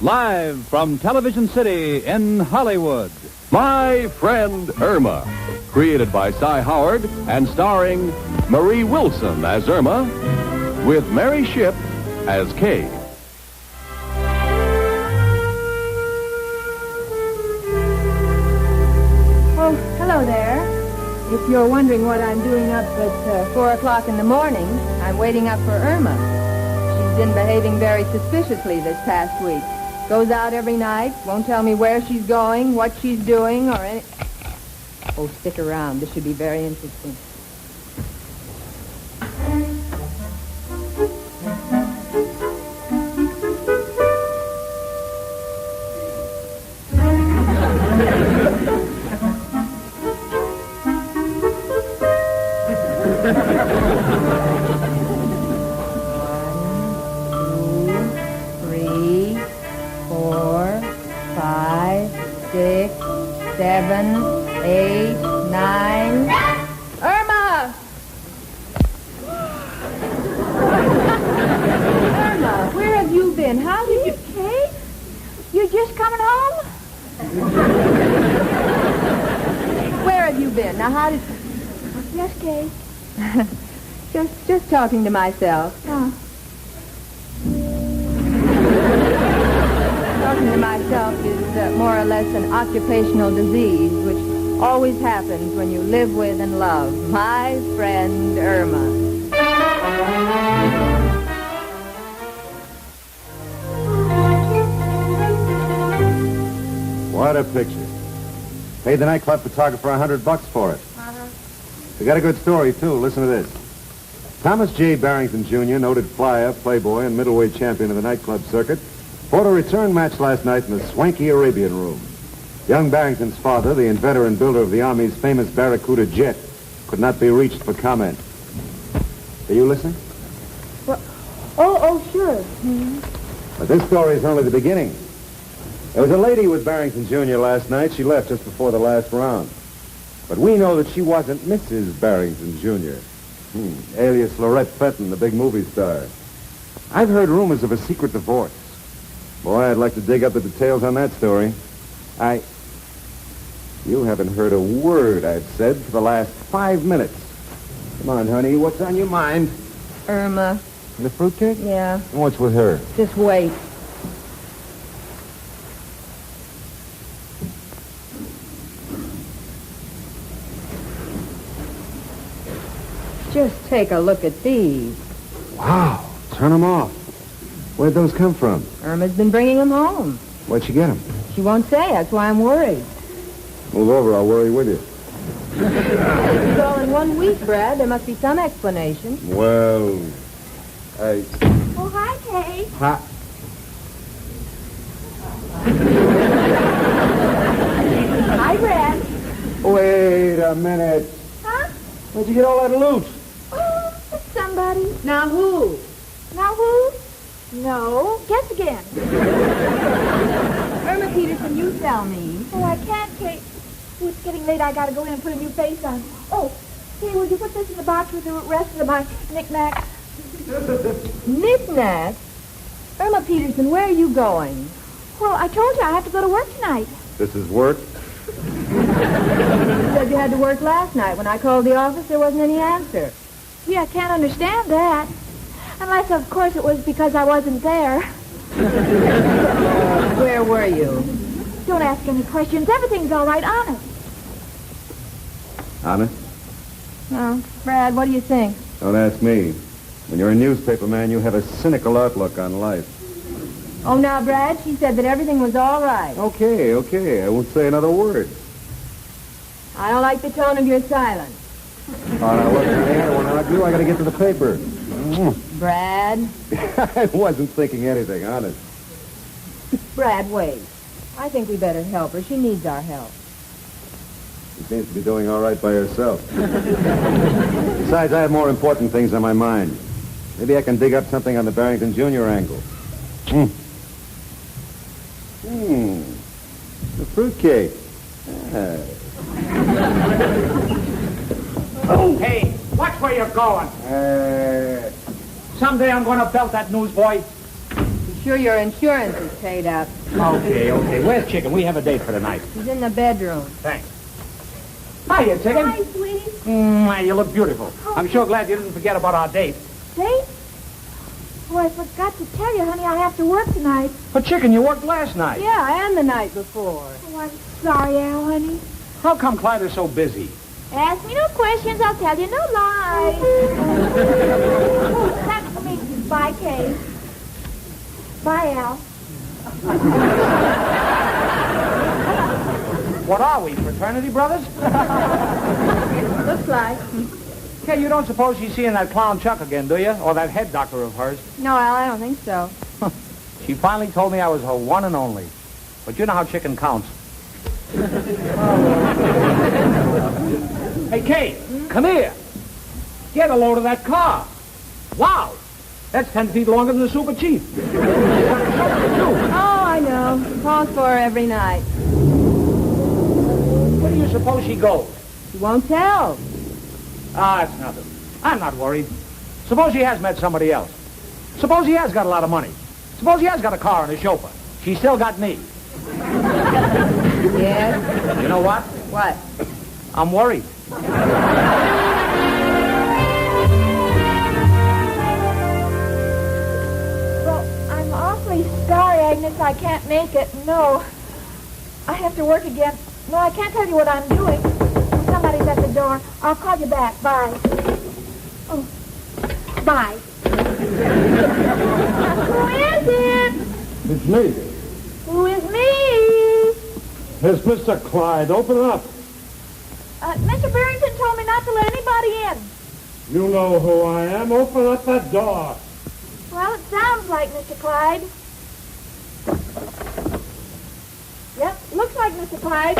Live from Television City in Hollywood, My Friend Irma. Created by Cy Howard and starring Marie Wilson as Irma, with Mary Shipp as Kay. Oh, hello there. If you're wondering what I'm doing up at 4 o'clock in the morning, I'm waiting up for Irma. She's been behaving very suspiciously this past week. Goes out every night, won't tell me where she's going, what she's doing, or any... Oh, stick around. This should be very interesting. Just talking to myself. Oh. Talking to myself is more or less an occupational disease, which always happens when you live with and love my friend Irma. What a picture. Paid the nightclub photographer $100 for it. We got a good story, too. Listen to this. Thomas J. Barrington, Jr., noted flyer, playboy, and middleweight champion of the nightclub circuit, fought a return match last night in the swanky Arabian Room. Young Barrington's father, the inventor and builder of the Army's famous Barracuda jet, could not be reached for comment. Are you listening? Well, oh, sure. Mm-hmm. But this story is only the beginning. There was a lady with Barrington, Jr. last night. She left just before the last round. But we know that she wasn't Mrs. Barrington, Jr., alias Lorette Fenton, the big movie star. I've heard rumors of a secret divorce. Boy, I'd like to dig up the details on that story. You haven't heard a word I've said for the last 5 minutes. Come on, honey, what's on your mind? Irma. The fruitcake? Yeah. And what's with her? Just wait. Just take a look at these. Wow, turn them off. Where'd those come from? Irma's been bringing them home. Where'd she get them? She won't say. That's why I'm worried. Move over, I'll worry with you. It's all in 1 week, Brad. There must be some explanation. Well, Oh, hi, Kay. Hi. Hi, Brad. Wait a minute. Huh? Where'd you get all that loot? Oh, it's somebody. Now who? Now who? No. Guess again. Irma Peterson, you tell me. Oh, I can't, Kate. Oh, it's getting late. I gotta go in and put a new face on. Oh, hey, would you put this in the box with the rest of my knickknacks? Knickknacks? Irma Peterson, where are you going? Well, I told you I have to go to work tonight. This is work? You said you had to work last night. When I called the office, there wasn't any answer. Yeah, I can't understand that. Unless, of course, it was because I wasn't there. Where were you? Don't ask any questions. Everything's all right, honest. Honest? Oh, Brad, what do you think? Don't ask me. When you're a newspaper man, you have a cynical outlook on life. Oh, now, Brad, she said that everything was all right. Okay. I won't say another word. I don't like the tone of your silence. Oh, now, look, honey, I don't want to argue. I got to get to the paper. Brad? I wasn't thinking anything, honest. Brad, wait. I think we better help her. She needs our help. She seems to be doing all right by herself. Besides, I have more important things on my mind. Maybe I can dig up something on the Barrington Jr. angle. The fruitcake. Oh, hey, watch where you're going. Someday I'm going to belt that newsboy. He sure your insurance is paid up. Okay. Where's Chicken? We have a date for tonight. He's in the bedroom. Thanks. Hiya, Chicken. Hi, sweetie. You look beautiful. I'm sure glad you didn't forget about our date. Date? Oh, I forgot to tell you, honey, I have to work tonight. But, Chicken, you worked last night. Yeah, and the night before. Oh, I'm sorry, Al, honey. How come Clyde is so busy? Ask me no questions, I'll tell you no lies. Oh, that's for me. Bye, Kay. Bye, Al. What are we, fraternity brothers? Looks like. Hey, you don't suppose she's seeing that clown Chuck again, do you? Or that head doctor of hers? No, Al, I don't think so. She finally told me I was her one and only. But you know how Chicken counts. Hey, Kate, come here. Get a load of that car. Wow. That's 10 feet longer than the Super Chief. Oh, I know. Calls for her every night. Where do you suppose she goes? She won't tell. Ah, it's nothing. I'm not worried. Suppose she has met somebody else. Suppose he has got a lot of money. Suppose he has got a car and a chauffeur. She's still got me. Yes? You know what? What? I'm worried. Well, I'm awfully sorry, Agnes, I can't make it. No. I have to work again. No, I can't tell you what I'm doing. Somebody's at the door. I'll call you back. Bye. Oh, bye. Who is it? It's me. Who is me? It's Mr. Clyde. Open up. Mr. Barrington told me not to let anybody in. You know who I am. Open up that door. Well, it sounds like Mr. Clyde. Yep, looks like Mr. Clyde.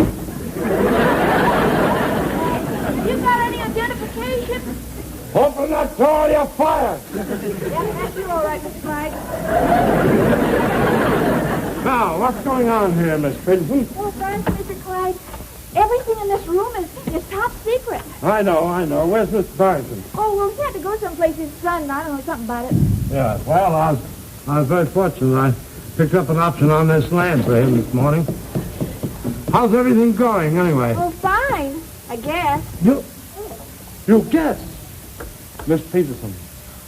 You got any identification? Open that door, you're fired. Yep, that's you all right, Mr. Clyde. Now, what's going on here, Miss Peterson? Oh, thanks, Mr. Clyde. Everything in this room is top secret. I know. Where's Mr. Barrington? Oh, well, he had to go someplace his son. I don't know, something about it. Yeah, well, I was very fortunate. I picked up an option on this land for him this morning. How's everything going, anyway? Oh, fine, I guess. You guess. Miss Peterson,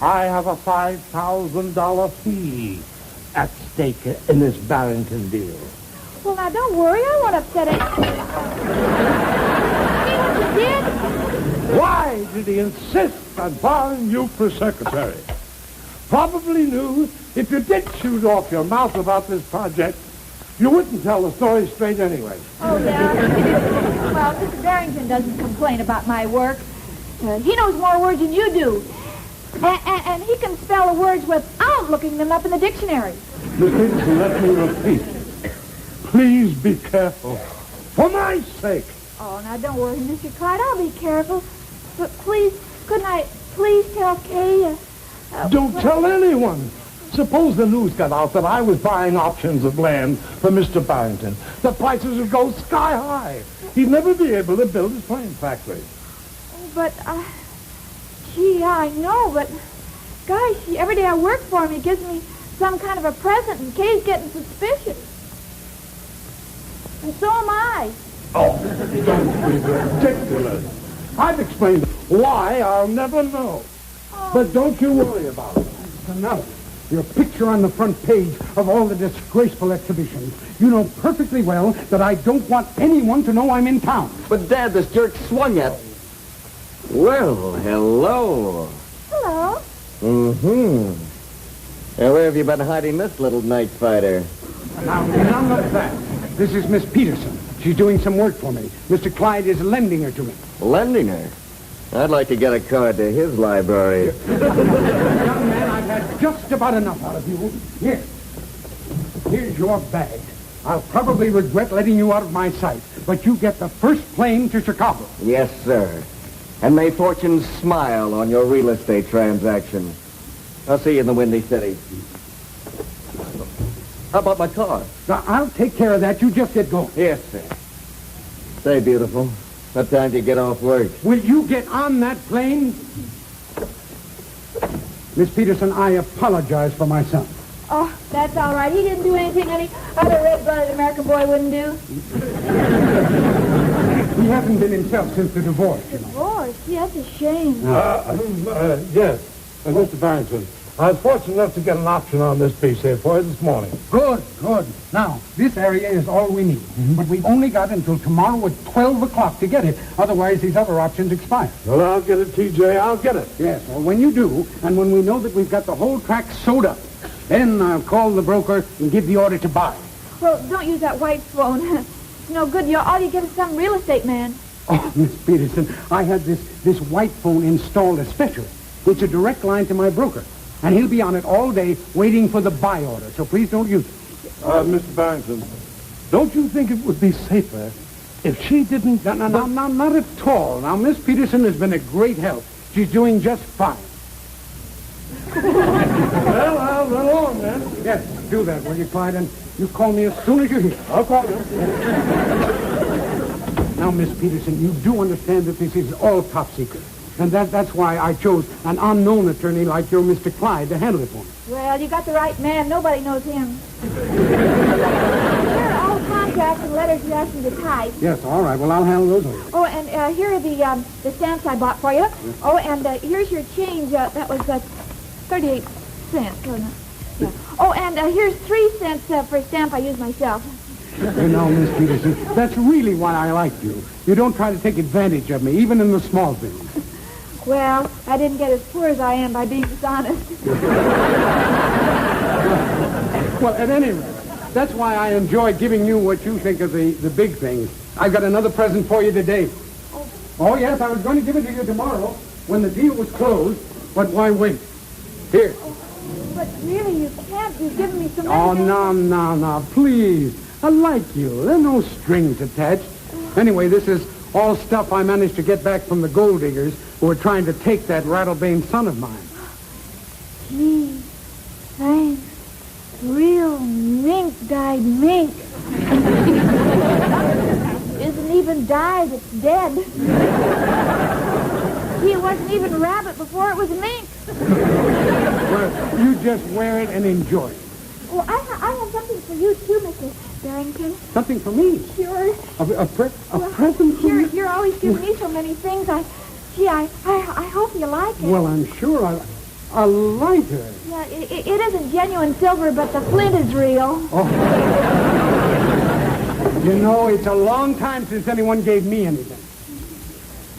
I have a $5,000 fee at stake in this Barrington deal. Well, now, don't worry. I won't upset it. See what you did? Why did he insist on borrowing you for secretary? Probably knew if you did shoot off your mouth about this project, you wouldn't tell the story straight anyway. Oh, yeah. Well, Mr. Barrington doesn't complain about my work. He knows more words than you do. And he can spell the words without looking them up in the dictionary. Miss Peterson, let me repeat. Please be careful. For my sake. Oh, now, don't worry, Mr. Clyde. I'll be careful. But please, couldn't I please tell Kay? Don't tell anyone. Suppose the news got out that I was buying options of land for Mr. Barrington. The prices would go sky high. He'd never be able to build his plane factory. Oh, but, gee, I know, but, gosh, every day I work for him, he gives me some kind of a present, and Kay's getting suspicious. And so am I. Oh, don't be ridiculous. I've explained why I'll never know. Oh. But don't you worry about it. Now, your picture on the front page of all the disgraceful exhibitions. You know perfectly well that I don't want anyone to know I'm in town. But, Dad, this jerk swung at... Well, hello. Hello. Mm-hmm. Now, where have you been hiding this little night fighter? Now, none of that. This is Miss Peterson. She's doing some work for me. Mr. Clyde is lending her to me. Lending her? I'd like to get a card to his library. Young man, I've had just about enough out of you. Here. Here's your bag. I'll probably regret letting you out of my sight, but you get the first plane to Chicago. Yes, sir. And may fortune smile on your real estate transaction. I'll see you in the Windy City. How about my car? Now, I'll take care of that. You just get going. Yes, sir. Say, beautiful, what time do you get off work? Will you get on that plane? Miss Peterson, I apologize for my son. Oh, that's all right. He didn't do anything any other red-blooded American boy wouldn't do. He hasn't been himself since the divorce, you know. Divorce? Yeah, that's a shame. Yes, Mr. Barrington. I was fortunate enough to get an option on this piece here for you this morning. Good. Now, this area is all we need. But we've only got until tomorrow at 12 o'clock to get it. Otherwise, these other options expire. Well, I'll get it, TJ. I'll get it. Yes, well, when you do, and when we know that we've got the whole tract sewed up, then I'll call the broker and give the order to buy. Well, don't use that white phone. It's no good. All you get is some real estate man. Oh, Miss Peterson, I had this white phone installed especially. It's a direct line to my broker. And he'll be on it all day waiting for the buy order, so please don't use it. Mr. Barrington, don't you think it would be safer if she didn't... No, not at all. Now, Miss Peterson has been a great help. She's doing just fine. Well, I'll run along then. Yes, do that, will you, Clyde? And you call me as soon as you're here. I'll call you. Now, Miss Peterson, you do understand that this is all top secret. And that's why I chose an unknown attorney like your Mr. Clyde to handle it for me. Well, you got the right man. Nobody knows him. Here are all contracts and letters you asked me to type. Yes, all right. Well, I'll handle those later. Oh, and here are the stamps I bought for you. Oh, and here's your change. That was 38 cents, wasn't it? Yeah. Oh, and here's 3 cents for a stamp I used myself. You know, Miss Peterson, that's really why I like you. You don't try to take advantage of me, even in the small things. Well, I didn't get as poor as I am by being dishonest. Well, at any rate, that's why I enjoy giving you what you think of the big things. I've got another present for you today. Oh, yes, I was going to give it to you tomorrow when the deal was closed, but why wait? Here. But really, you can't. You've given me so many Oh, things. no, please. I like you. There are no strings attached. Anyway, this is all stuff I managed to get back from the gold diggers who were trying to take that rattlebane son of mine. Gee, thanks. Real mink-dyed mink. Isn't even dyed, it's dead. Gee, it wasn't even rabbit before it was mink. Well, you just wear it and enjoy it. Well, I have something for you, too, Mr. Barrington. Something for me. Sure. A present for me? You're always giving me so many things. I hope you like it. Well, I'm sure a lighter. Yeah, it isn't genuine silver, but the flint is real. Oh. You know, it's a long time since anyone gave me anything.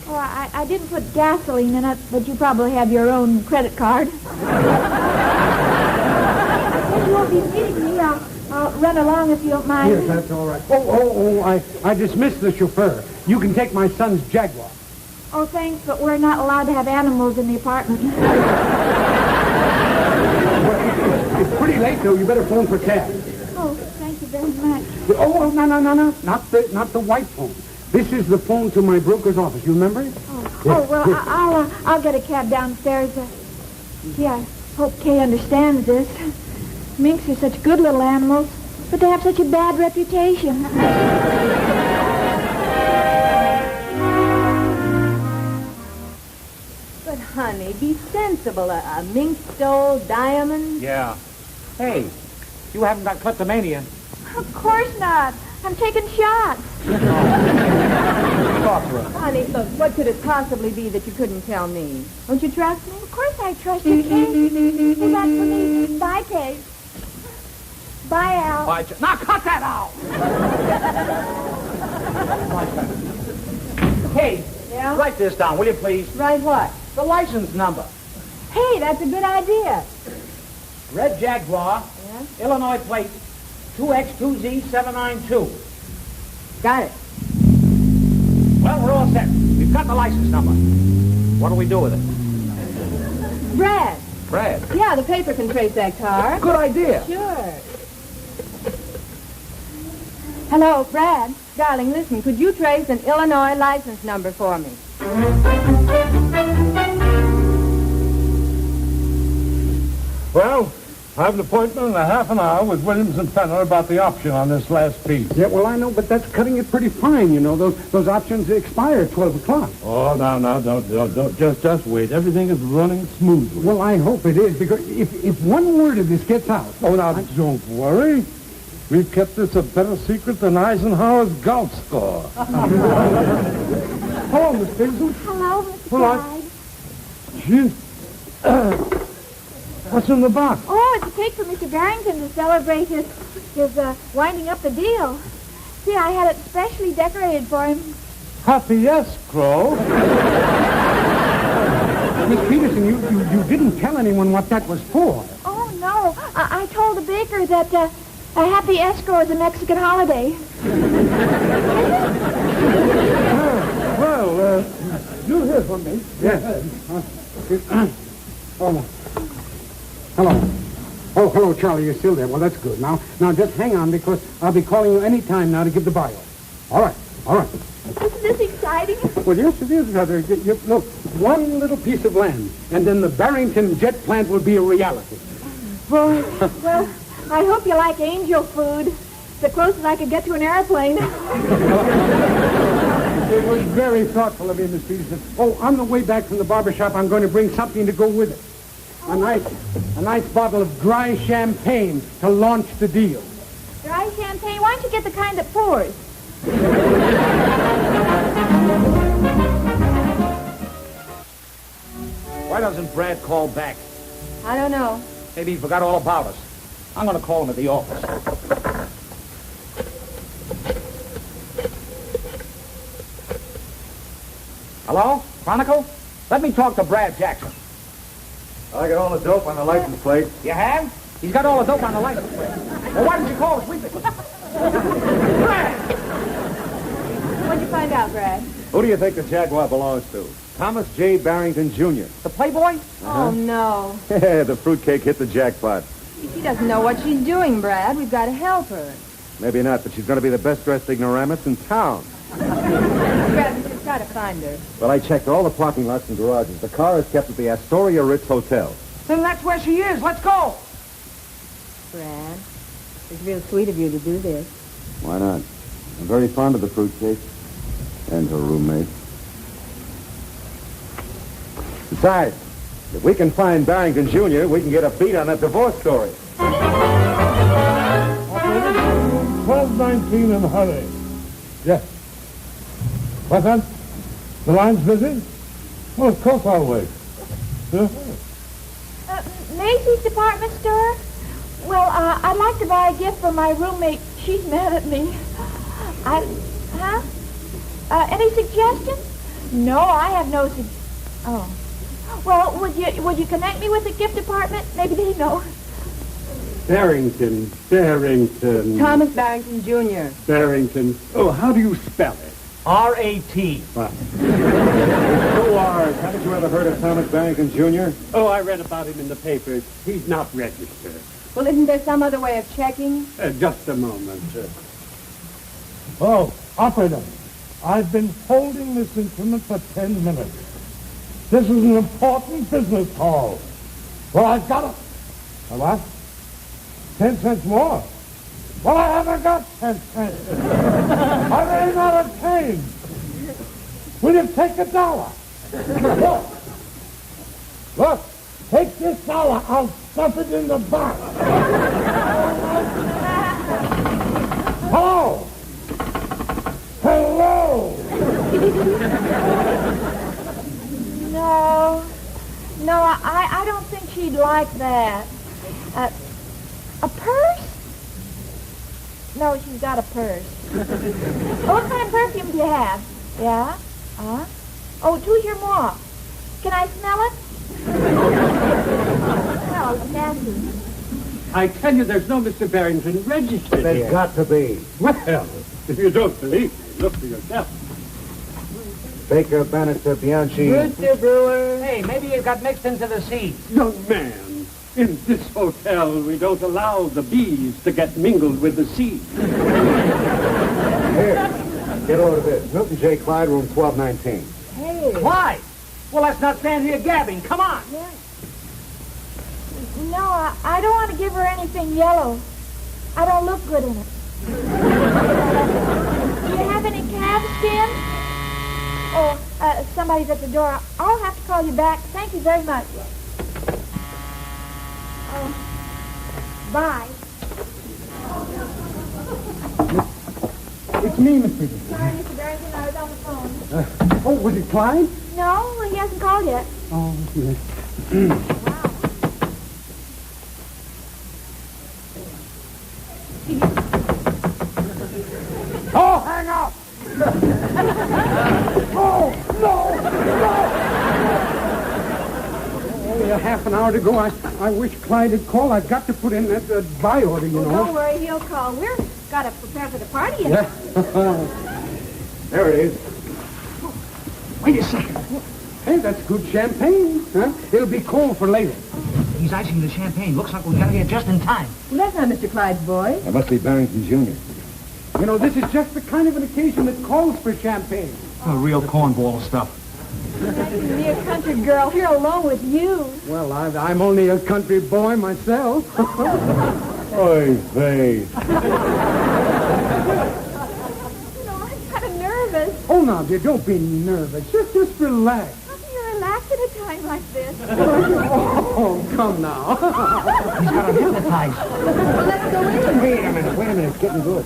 Oh, I didn't put gasoline in it, but you probably have your own credit card. You won't be needing me. I'll run along if you don't mind. Yes, that's all right. I dismissed the chauffeur. You can take my son's Jaguar. Oh, thanks, but we're not allowed to have animals in the apartment. Well, it's pretty late, though. You better phone for cab. Oh, thank you very much. Oh, no. Not the white phone. This is the phone to my broker's office. You remember it? Well, I'll get a cab downstairs. I hope Kay understands this. Minks are such good little animals, but they have such a bad reputation. But, honey, be sensible. A mink stole diamonds? Yeah. Hey, you haven't got kleptomania. Of course not. I'm taking shots. Talk to her. Honey, look, what could it possibly be that you couldn't tell me? Don't you trust me? Of course I trust you, Kay. Hey, that's for me. Bye, Kay. Bye, Al. Now cut that out! Hey, Yeah? write this down, will you please? Right what? The license number. Hey, that's a good idea. Red Jaguar, Yeah? Illinois plate, 2X2Z792. Got it. Well, we're all set. We've got the license number. What do we do with it? Brad. Brad. Yeah, the paper can trace that car. Good idea. Sure. Hello, Brad. Darling, listen, could you trace an Illinois license number for me? Well, I have an appointment in a half an hour with Williams and Fenner about the option on this last piece. Yeah, well, I know, but that's cutting it pretty fine, you know. Those options expire at 12 o'clock. Oh, no, don't. Just wait. Everything is running smoothly. Well, I hope it is, because if one word of this gets out... Oh, now, don't worry. We've kept this a better secret than Eisenhower's golf score. Hello, Miss Peterson. Hello, Mr. Hello. Clyde. Gee, what's in the box? Oh, it's a cake for Mr. Barrington to celebrate his winding up the deal. See, I had it specially decorated for him. Happy escrow. Miss Peterson, you didn't tell anyone what that was for. Oh, no. I told the baker that a happy escrow is a Mexican holiday. Well, you hear from me. Yes. Oh, hello. Oh, hello, Charlie. You're still there. Well, that's good. Now, just hang on, because I'll be calling you any time now to give the bio. All right. Isn't this exciting? Well, yes, it is, rather. Look, one little piece of land, and then the Barrington jet plant will be a reality. Well, I hope you like angel food. It's the closest I could get to an airplane. It was very thoughtful of you, Miss Peterson. Oh, on the way back from the barber shop, I'm going to bring something to go with it. A nice bottle of dry champagne to launch the deal. Dry champagne? Why don't you get the kind that pours? Why doesn't Brad call back? I don't know. Maybe he forgot all about us. I'm going to call him at the office. Hello? Chronicle? Let me talk to Brad Jackson. I got all the dope on the license plate. You have? He's got all the dope on the license plate. Well, why didn't you call us weekly? Brad! What'd you find out, Brad? Who do you think the Jaguar belongs to? Thomas J. Barrington, Jr. The Playboy? Oh, no. Yeah, the fruitcake hit the jackpot. She doesn't know what she's doing, Brad. We've got to help her. Maybe not, but she's going to be the best-dressed ignoramus in town. Brad, we just got to find her. Well, I checked all the parking lots and garages. The car is kept at the Astoria Ritz Hotel. Then that's where she is. Let's go. Brad, it's real sweet of you to do this. Why not? I'm very fond of the fruitcake. And her roommate. Besides, if we can find Barrington Jr., we can get a beat on that divorce story. 12:19 in a hurry. Yes. What's that? The line's busy? Well, of course I'll wait. Yeah. Macy's department store? Well, I'd like to buy a gift for my roommate. She's mad at me. Any suggestions? No, I have no Oh. Well, would you connect me with the gift department? Maybe they know. Barrington. Thomas Barrington, Jr. Barrington. Oh, how do you spell it? R-A-T. Haven't you ever heard of Thomas Barrington, Jr.? Oh, I read about him in the papers. He's not registered. Well, isn't there some other way of checking? Just a moment. Oh, operator. I've been holding this instrument for 10 minutes. This is an important business call. Well, I've got it. What? 10 cents more? Well, I haven't got 10 cents. I ran out of change. Will you take $1? Look, take this $1. I'll stuff it in the box. Hello? Hello? No, I don't think she'd like that. A purse? No, she's got a purse. What kind of perfume do you have? Yeah? Oh, tout your moi. Can I smell it? No, it's nasty. I tell you, there's no Mr. Barrington registered There's here. got to be. Well, if you don't believe me, look for yourself. Baker, Bannister, Bianchi. Mr. Brewer. Hey, maybe it got mixed into the seeds. Young man, in this hotel, we don't allow the bees to get mingled with the seeds. Here, get over this. Milton J. Clyde, room 1219. Hey. Why? Well, let's not stand here gabbing. Come on. Yeah. No, I don't want to give her anything yellow. I don't look good in it. Do you have any calfskin? Oh, somebody's at the door. I'll have to call you back. Thank you very much. Oh, bye. It's me, Mr. Sorry, Mr. Barrington, I was on the phone. Oh, was it Clyde? No, he hasn't called yet. Oh, yes. Oh, hang up! Oh, no! Only a half an hour to go. I wish Clyde had called. I've got to put in that buy order, you know. Don't worry, he'll call. We're got to prepare for the party. Yeah. There it is. Wait a second. Hey, that's good champagne, huh? It'll be cold for later. He's icing the champagne. Looks like we're getting here just in time. Well, that's not Mr. Clyde's boy. That must be Barrington Jr. You know, this is just the kind of an occasion that calls for champagne. Real cornball stuff. Nice to be a country girl here alone with you. Well, I'm only a country boy myself. Oy vey. You know, I'm kind of nervous. Oh, now, dear, don't be nervous. Just relax. How can you relax at a time like this? Oh, come now. He's got him hypnotized. Well, let's go in. Wait a minute. It's getting good.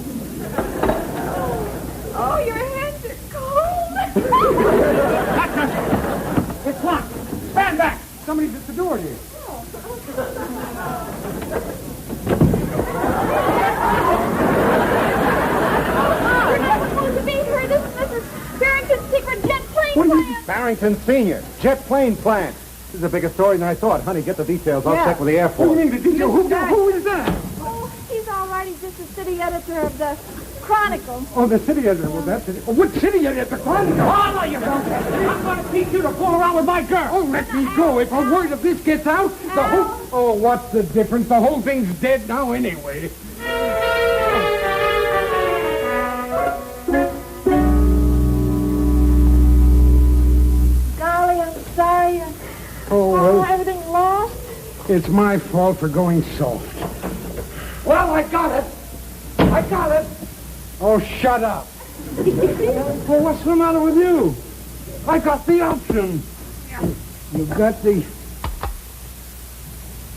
Oh, your hands are cold. It's locked. Stand back. Somebody's at the door here. We're not supposed to be here. This is Mrs. Barrington's secret jet plane plan. Barrington Sr., jet plane plant. This is a bigger story than I thought. Honey, get the details. I'll check with the Air What do Force. you mean, the detail? Who is that? Oh, he's all right. He's just the city editor of the Chronicle. Oh, the city editor. Well, that's it. Oh, what city editor? The Chronicle. Oh, no, you don't. I'm going to teach you to fool around with my girl. Oh, let me go. If a word of this gets out, the whole... Oh, what's the difference? The whole thing's dead now anyway. Golly, I'm sorry. Oh, well, Everything's lost. it's my fault for going soft. Well, I got it. Oh, shut up. Well, what's the matter with you? I got the option. You've got the...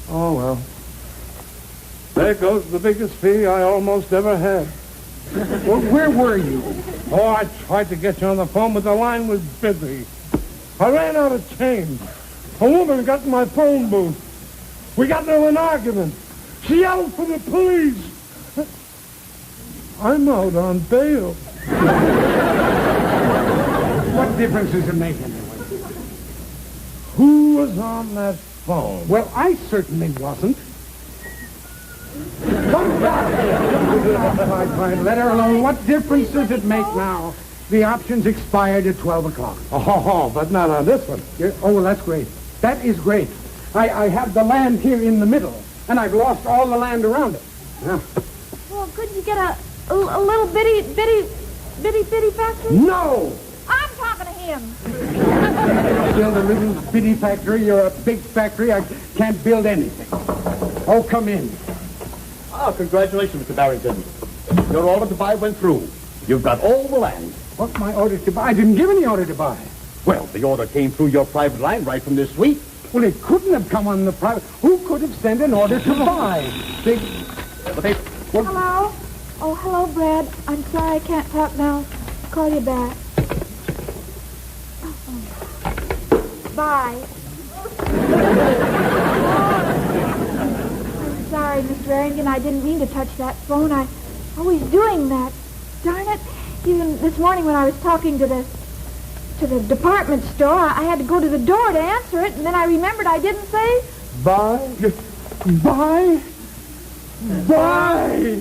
Oh, well. There goes the biggest fee I almost ever had. Well, where were you? Oh, I tried to get you on the phone, but the line was busy. I ran out of change. A woman got in my phone booth. We got into an argument. She yelled for the police. I'm out on bail. What difference does it make anyway? Who was on that phone? Well, I certainly wasn't. Come back here. Fine. Let her alone. What difference does it make now? The option's expired at 12 o'clock. Oh, but not on this one. Oh, well, that's great. That is great. I have the land here in the middle, and I've lost all the land around it. Yeah. Well, couldn't you get a little bitty factory? No! I'm talking to him. Build a little bitty factory. You're a big factory. I can't build anything. Oh, come in. Ah, congratulations, Mr. Barrington. Your order to buy went through. You've got all the land. What's my order to buy? I didn't give any order to buy. Well, the order came through your private line right from this suite. Well, it couldn't have come on the private. Who could have sent an order to buy? Hello? Oh, hello, Brad. I'm sorry I can't talk now. Call you back. Bye. I'm sorry, Mr. Barrington. I didn't mean to touch that phone. I always doing that. Darn it. Even this morning when I was talking to the department store, I had to go to the door to answer it, and then I remembered I didn't say... Bye. Bye. Bye.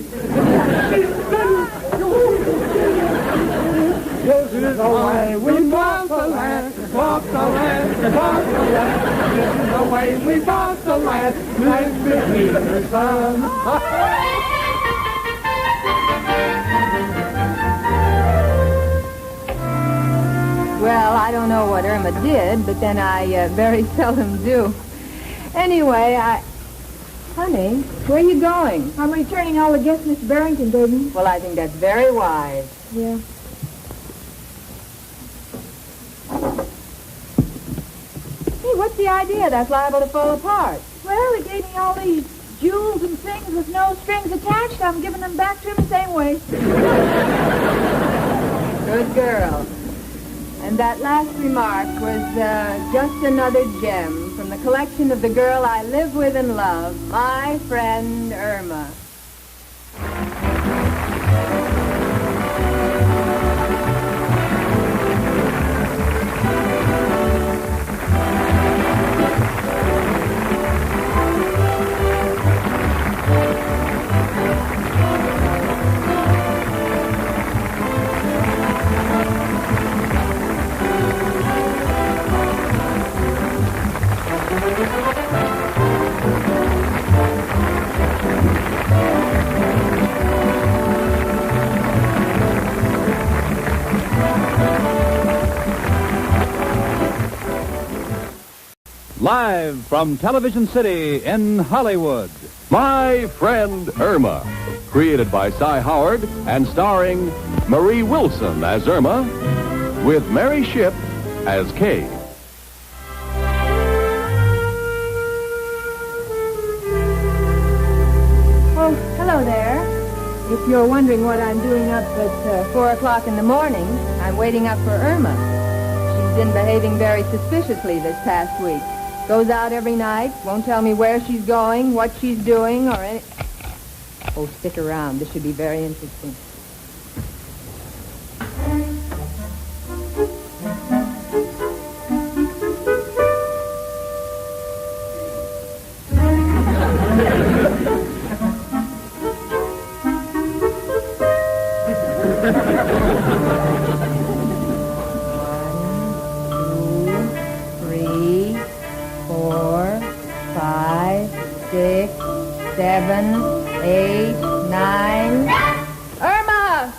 This is the way we bought the land, bought the land, bought the land. This is the way we bought the land, like the heater's sun. Well, I don't know what Irma did, but then I very seldom do. Anyway, Honey, where are you going? I'm returning all the gifts Miss Barrington gave me. Well, I think that's very wise. Yeah. Hey, what's the idea? That's liable to fall apart. Well, he gave me all these jewels and things with no strings attached. I'm giving them back to him the same way. Good girl. And that last remark was just another gem from the collection of the girl I live with and love, my friend Irma. Live from Television City in Hollywood, My Friend Irma. Created by Cy Howard and starring Marie Wilson as Irma, with Mary Shipp as Kay. Oh, hello there. If you're wondering what I'm doing up at 4 o'clock in the morning, I'm waiting up for Irma. She's been behaving very suspiciously this past week. Goes out every night, won't tell me where she's going, what she's doing, or any... Oh, stick around. This should be very interesting. Seven, 8, 9. Irma!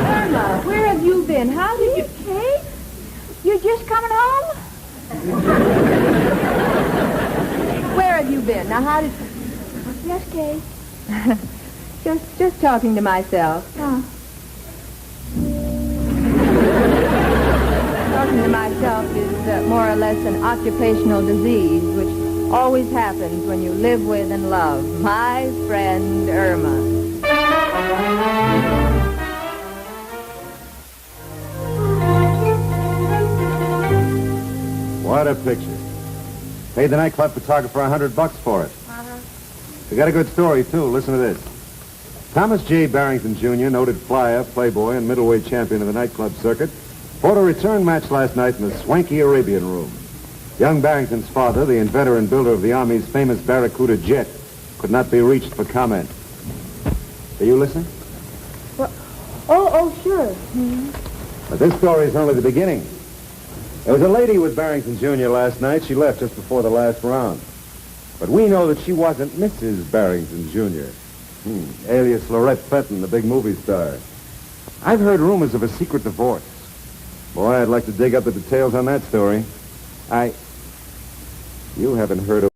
Irma, where have you been? How did you... Kay? You're just coming home? Where have you been? Now, how did... Yes, Kay. just talking to myself. Oh. Talking to myself is more or less an occupational disease, which always happens when you live with and love my friend Irma. What a picture. Paid the nightclub photographer $100 for it. They got a good story, too. Listen to this. Thomas J. Barrington, Jr., noted flyer, playboy, and middleweight champion of the nightclub circuit, fought a return match last night in the swanky Arabian Room. Young Barrington's father, the inventor and builder of the Army's famous Barracuda jet, could not be reached for comment. Are you listening? Well, oh, sure. Mm-hmm. But this story is only the beginning. There was a lady with Barrington Jr. last night. She left just before the last round. But we know that she wasn't Mrs. Barrington Jr., alias Lorette Fenton, the big movie star. I've heard rumors of a secret divorce. Boy, I'd like to dig up the details on that story. You haven't heard of